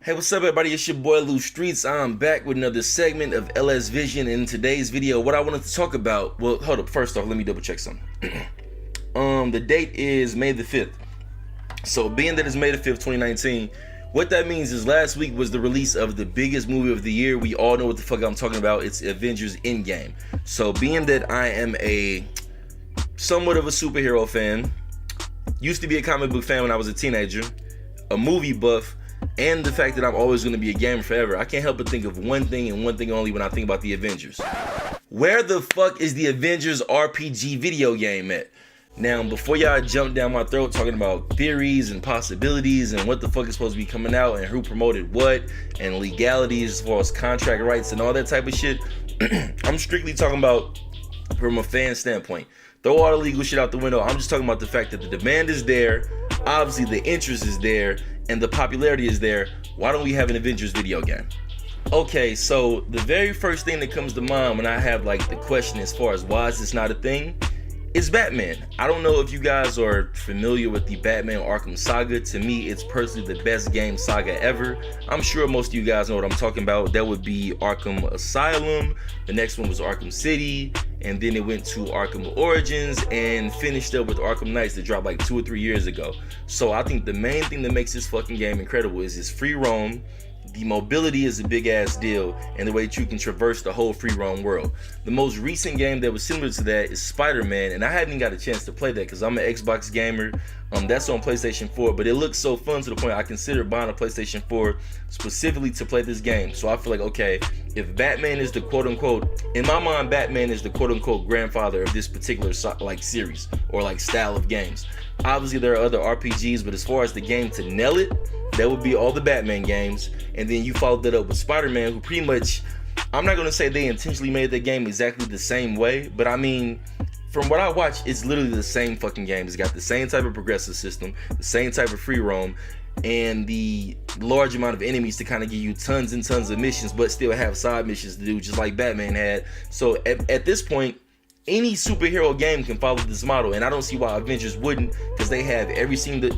Hey, what's up everybody, it's your boy Lou Streets. I'm back with another segment of LS Vision. In today's video, what I wanted to talk about, well, hold up, first off, let me double check something. The date is May the 5th. So being that it's May the 5th, 2019, what that means is last week was the release of the biggest movie of the year. We all know what the fuck I'm talking about. It's Avengers EndGame. So being that I am somewhat of a superhero fan, used to be a comic book fan when I was a teenager, a movie buff, and the fact that I'm always going to be a gamer forever, I can't help but think of one thing and one thing only when I think about the Avengers. Where the fuck is the Avengers RPG video game at? Now, before y'all jump down my throat talking about theories and possibilities and what the fuck is supposed to be coming out and who promoted what and legalities as far as contract rights and all that type of shit, I'm strictly talking about from a fan standpoint. Throw all the legal shit out the window. I'm just talking about the fact that the demand is there, obviously the interest is there, and the popularity is there. Why don't we have an Avengers video game? Okay, so the very first thing that comes to mind when I have like the question as far as why is this not a thing is Batman. I don't know if you guys are familiar with the Batman Arkham Saga. To me, it's personally the best game saga ever. I'm sure most of you guys know what I'm talking about. That would be Arkham Asylum. The next one was Arkham City. And then it went to Arkham Origins and finished up with Arkham Knights that dropped like 2 or 3 years ago. So I think the main thing that makes this fucking game incredible is its free roam. The mobility is a big ass deal, and the way that you can traverse the whole free roam world. The most recent game that was similar to that is Spider-Man, and I haven't got a chance to play that because I'm an Xbox gamer. That's on PlayStation 4, but it looks so fun to the point I consider buying a PlayStation 4 specifically to play this game. So I feel like, okay, if Batman is the quote-unquote, in my mind, Batman is the quote-unquote grandfather of this particular like series or like style of games. Obviously there are other RPGs, but as far as the game to nail it, that would be all the Batman games. And then you followed that up with Spider-Man, who pretty much, I'm not gonna say they intentionally made the game exactly the same way, but I mean, from what I watch, it's literally the same fucking game. It's got the same type of progressive system, the same type of free roam, and the large amount of enemies to kind of give you tons and tons of missions, but still have side missions to do, just like Batman had. So at this point, any superhero game can follow this model, and I don't see why Avengers wouldn't, because they have every single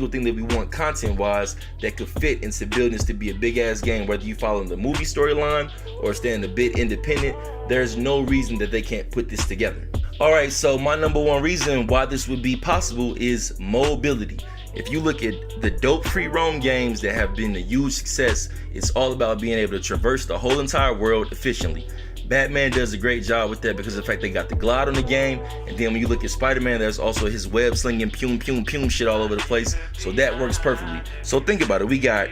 thing that we want content-wise that could fit into building this to be a big-ass game. Whether you follow the movie storyline or staying a bit independent, there's no reason that they can't put this together. Alright, so my number one reason why this would be possible is mobility. If you look at the dope free roam games that have been a huge success, it's all about being able to traverse the whole entire world efficiently. Batman does a great job with that because of the fact they got the glide on the game, and then when you look at Spider-Man, there's also his web slinging pum shit all over the place, so that works perfectly. So think about it, we got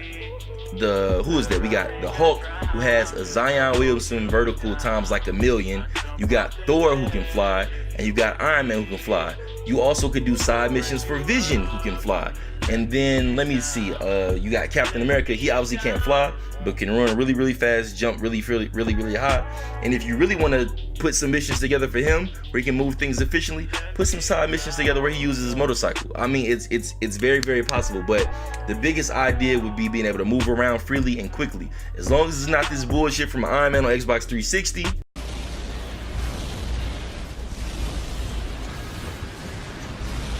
we got the Hulk, who has a Zion Williamson vertical times like a million. You got Thor, who can fly, and you got Iron Man, who can fly. You also could do side missions for Vision, who can fly. And then let me see, you got Captain America. He obviously can't fly, but can run really fast, jump really high. And if you really want to put some missions together for him where he can move things efficiently, put some side missions together where he uses his motorcycle. I mean, it's very possible, but the biggest idea would be being able to move around freely and quickly. As long as it's not this bullshit from Iron Man on Xbox 360.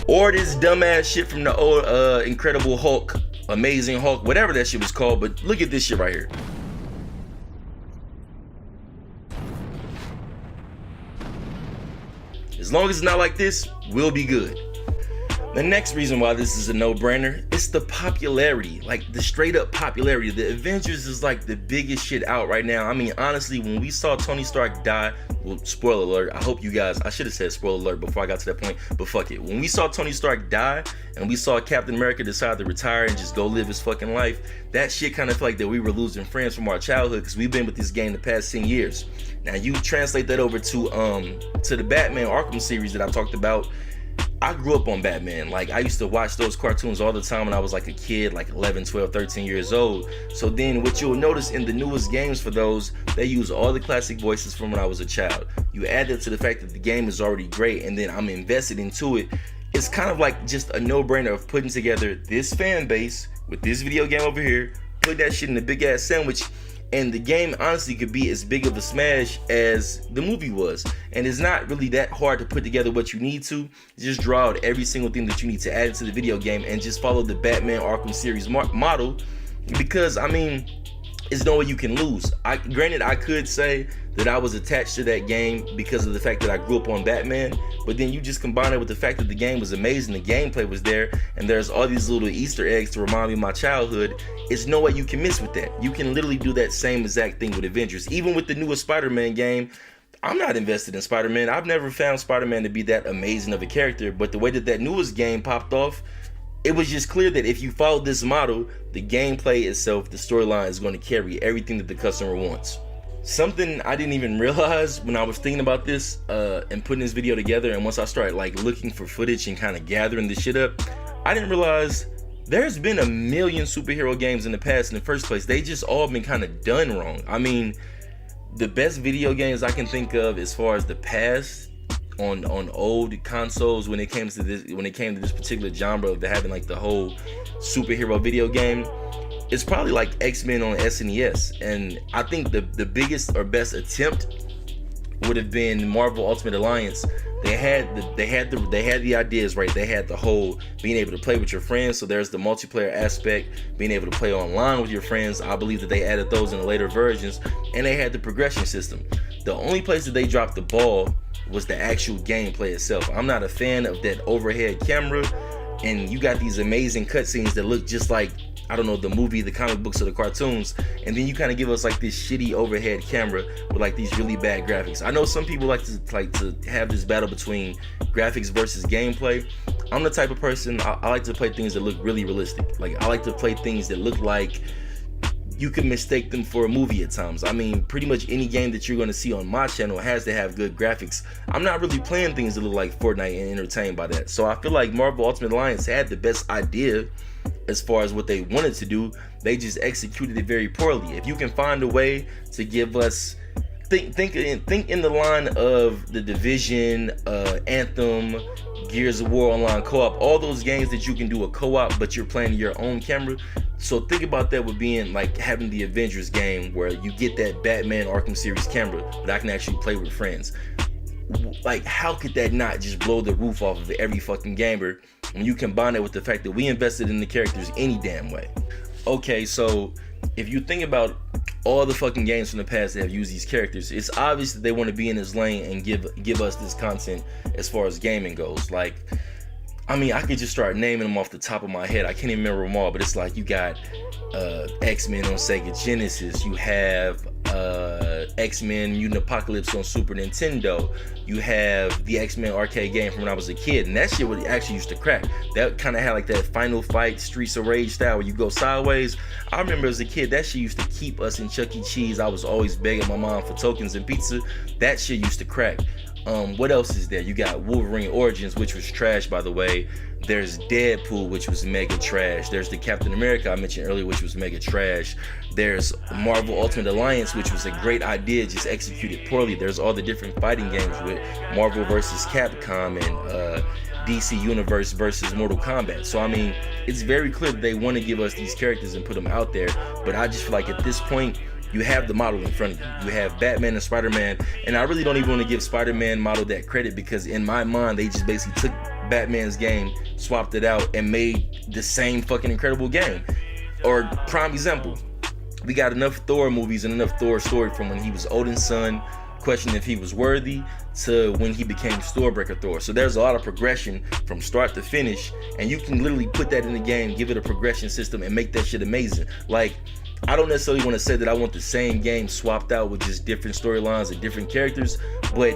Or this dumbass shit from the old Incredible Hulk, Amazing Hulk, whatever that shit was called. But look at this shit right here. As long as it's not like this, we'll be good. The next reason why this is a no-brainer, it's the popularity, like the straight up popularity. The Avengers is like the biggest shit out right now. I mean, honestly, when we saw Tony Stark die, well, spoiler alert, I hope you guys, I should have said spoiler alert before I got to that point, but fuck it. When we saw Tony Stark die and we saw Captain America decide to retire and just go live his fucking life, that shit kind of felt like that we were losing friends from our childhood because we've been with this game the past 10 years. Now you translate that over to the Batman Arkham series that I talked about. I grew up on Batman. Like, I used to watch those cartoons all the time when I was like a kid, like 11, 12, 13 years old. So then what you'll notice in the newest games for those, they use all the classic voices from when I was a child. You add that to the fact that the game is already great and then I'm invested into it. It's kind of like just a no-brainer of putting together this fan base with this video game over here, put that shit in a big ass sandwich, and the game honestly could be as big of a smash as the movie was. And it's not really that hard to put together what you need to. Just draw out every single thing that you need to add to the video game and just follow the Batman Arkham series model because I mean, it's no way you can lose. Granted, I could say that I was attached to that game because of the fact that I grew up on Batman, but then you just combine it with the fact that the game was amazing, the gameplay was there, and there's all these little Easter eggs to remind me of my childhood. It's no way you can miss with that. You can literally do that same exact thing with Avengers. Even with the newest Spider-Man game, I'm not invested in Spider-Man. I've never found Spider-Man to be that amazing of a character, but the way that newest game popped off, it was just clear that if you follow this model, the gameplay itself, the storyline is going to carry everything that the customer wants. Something I didn't even realize when I was thinking about this and putting this video together, and once I started like looking for footage and kind of gathering this shit up, I didn't realize there's been a million superhero games in the past in the first place. They just all been kind of done wrong. I mean, the best video games I can think of as far as the past on old consoles when it came to this particular genre of having like the whole superhero video game, it's probably like X-Men on SNES. And I think the biggest or best attempt would have been Marvel Ultimate Alliance. They had the ideas right. They had the whole being able to play with your friends, so there's the multiplayer aspect, being able to play online with your friends. I believe that they added those in the later versions, and they had the progression system. The only place that they dropped the ball was the actual gameplay itself. I'm not a fan of that overhead camera, and you got these amazing cutscenes that look just like, I don't know, the movie, the comic books, or the cartoons, and then you kind of give us like this shitty overhead camera with like these really bad graphics. I know some people like to have this battle between graphics versus gameplay. I'm the type of person, I like to play things that look really realistic. Like, I like to play things that look like you can mistake them for a movie at times. I mean, pretty much any game that you're going to see on my channel has to have good graphics. I'm not really playing things that look like Fortnite and entertained by that. So I feel like Marvel Ultimate Alliance had the best idea as far as what they wanted to do. They just executed it very poorly. If you can find a way to give us, think in the line of The Division, Anthem, Gears of War Online Co-op, all those games that you can do a co-op but you're playing your own camera. So think about that with being like having the Avengers game where you get that Batman Arkham series camera, but I can actually play with friends. Like, how could that not just blow the roof off of every fucking gamer when you combine it with the fact that we invested in the characters any damn way? Okay, so if you think about all the fucking games from the past that have used these characters, it's obvious that they want to be in this lane and give us this content as far as gaming goes. Like, I mean, I could just start naming them off the top of my head. I can't even remember them all, but it's like you got X-Men on Sega Genesis, you have X-Men Mutant Apocalypse on Super Nintendo, you have the X-Men arcade game from when I was a kid, and that shit would actually used to crack. That kind of had like that Final Fight Streets of Rage style where you go sideways. I remember as a kid, that shit used to keep us in Chuck E. Cheese. I was always begging my mom for tokens and pizza. That shit used to crack. What else is there? You got Wolverine Origins, which was trash, by the way. There's Deadpool, which was mega trash. There's the Captain America I mentioned earlier, which was mega trash. There's Marvel Ultimate Alliance, which was a great idea, just executed poorly. There's all the different fighting games with Marvel versus Capcom and DC Universe versus Mortal Kombat. So I mean, it's very clear that they want to give us these characters and put them out there, but I just feel like at this point, you have the model in front of you. You have Batman and Spider-Man, and I really don't even want to give Spider-Man model that credit, because in my mind, they just basically took Batman's game, swapped it out, and made the same fucking incredible game. Or prime example, we got enough Thor movies and enough Thor story from when he was Odin's son, questioning if he was worthy, to when he became Stormbreaker Thor. So there's a lot of progression from start to finish, and you can literally put that in the game, give it a progression system, and make that shit amazing. Like, I don't necessarily want to say that I want the same game swapped out with just different storylines and different characters, but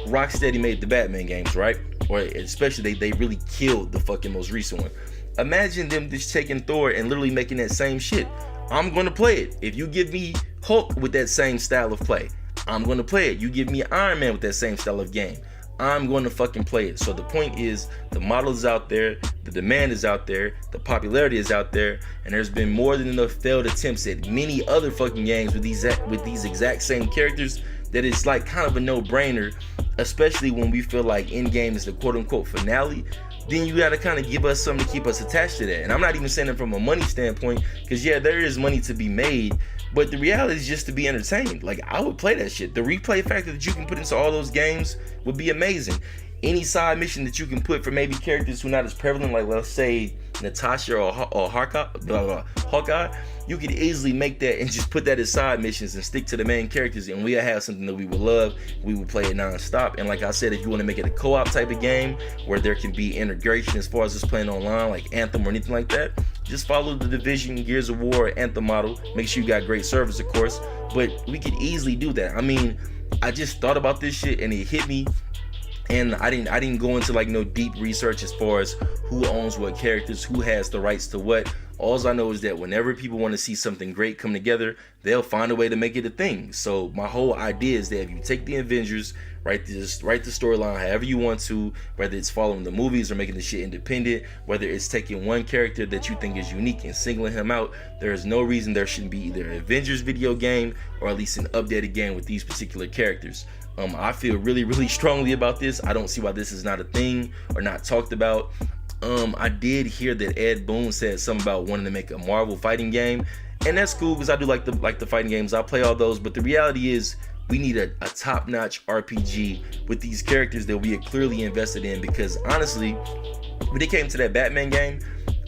Rocksteady made the Batman games, right? Or especially they really killed the fucking most recent one. Imagine them just taking Thor and literally making that same shit. I'm going to play it. If you give me Hulk with that same style of play, I'm going to play it. You give me Iron Man with that same style of game, I'm going to fucking play it. So the point is, the model is out there, the demand is out there, the popularity is out there, and there's been more than enough failed attempts at many other fucking games with these exact same characters that it's like kind of a no-brainer, especially when we feel like EndGame is the quote-unquote finale. Then you gotta kind of give us something to keep us attached to that. And I'm not even saying it from a money standpoint, because yeah, there is money to be made, but the reality is just to be entertained. Like, I would play that shit. The replay factor that you can put into all those games would be amazing. Any side mission that you can put for maybe characters who are not as prevalent, like let's say Natasha or Hawkeye, you could easily make that and just put that as side missions and stick to the main characters, and we'll have something that we would love. We would play it non-stop. And like I said, if you want to make it a co-op type of game where there can be integration as far as just playing online, like Anthem or anything like that, just follow the Division, Gears of War, Anthem model. Make sure you got great servers, of course, but we could easily do that. I mean, I just thought about this shit and it hit me, and I didn't go into like no deep research as far as who owns what characters, who has the rights to what. All I know is that whenever people want to see something great come together, they'll find a way to make it a thing. So my whole idea is that if you take the Avengers, write the storyline however you want to, whether it's following the movies or making the shit independent, whether it's taking one character that you think is unique and singling him out, there is no reason there shouldn't be either an Avengers video game or at least an updated game with these particular characters. I feel really strongly about this. I don't see why this is not a thing or not talked about. I did hear that Ed Boon said something about wanting to make a Marvel fighting game, and that's cool because I do like the fighting games. I play all those, but the reality is we need a top-notch RPG with these characters that we are clearly invested in, because honestly, when it came to that Batman game,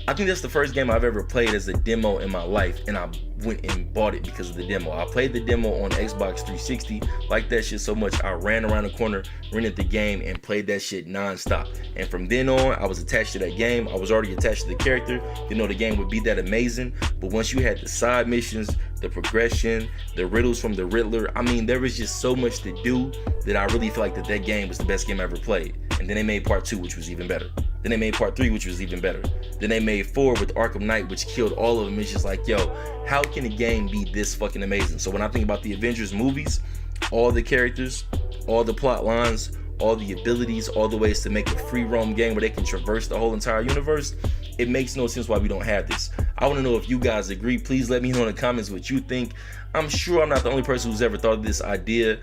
I think that's the first game I've ever played as a demo in my life, and I went and bought it because of the demo. I played the demo on Xbox 360, liked that shit so much I ran around the corner, rented the game, and played that shit non-stop. And from then on, I was attached to that game. I was already attached to the character. You know, the game would be that amazing. But once you had the side missions, the progression, the riddles from the Riddler, I mean, there was just so much to do that I really feel like that game was the best game I ever played. And then they made part 2, which was even better. Then they made part 3, which was even better. Then they made 4 with Arkham Knight, which killed all of them. It's just like, yo, how can a game be this fucking amazing? So when I think about the Avengers movies, all the characters, all the plot lines, all the abilities, all the ways to make a free roam game where they can traverse the whole entire universe, it makes no sense why we don't have this. I want to know if you guys agree. Please let me know in the comments what you think. I'm sure I'm not the only person who's ever thought of this idea.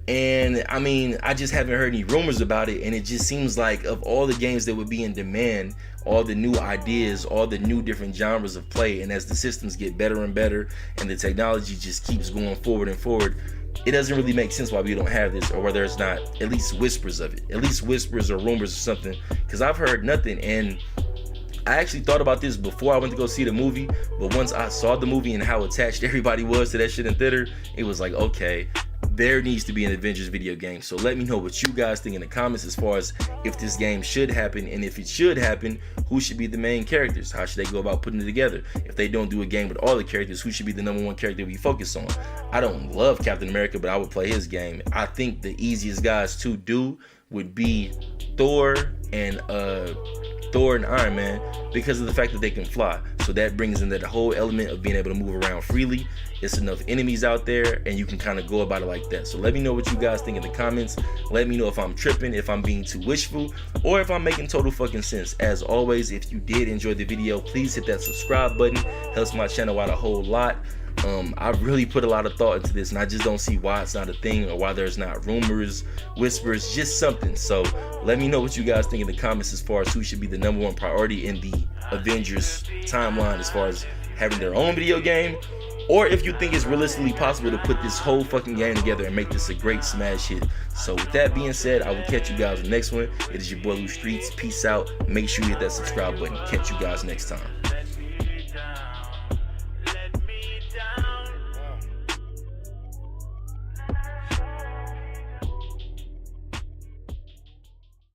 And I mean, I just haven't heard any rumors about it, and it just seems like of all the games that would be in demand, all the new ideas, all the new different genres of play, and as the systems get better and better and the technology just keeps going forward and forward, it doesn't really make sense why we don't have this, or whether it's not at least whispers of it, at least whispers or rumors or something, because I've heard nothing. And I actually thought about this before I went to go see the movie, but once I saw the movie and how attached everybody was to that shit in theater, it was like, okay, there needs to be an Avengers video game. So let me know what you guys think in the comments as far as if this game should happen, and if it should happen, who should be the main characters? How should they go about putting it together? If they don't do a game with all the characters, who should be the #1 character we focus on? I don't love Captain America, but I would play his game. I think the easiest guys to do would be Thor and Iron Man, because of the fact that they can fly. So that brings in that whole element of being able to move around freely. It's enough enemies out there, and you can kind of go about it like that. So let me know what you guys think in the comments. Let me know if I'm tripping, if I'm being too wishful, or if I'm making total fucking sense. As always, if you did enjoy the video, please hit that subscribe button. Helps my channel out a whole lot. I've really put a lot of thought into this, and I just don't see why it's not a thing, or why there's not rumors, whispers, just something. So let me know what you guys think in the comments as far as who should be the #1 priority in the Avengers timeline as far as having their own video game, or if you think it's realistically possible to put this whole fucking game together and make this a great smash hit. So with that being said, I will catch you guys in the next one. It is your boy Lou Streets. Peace out. Make sure you hit that subscribe button. Catch you guys next time.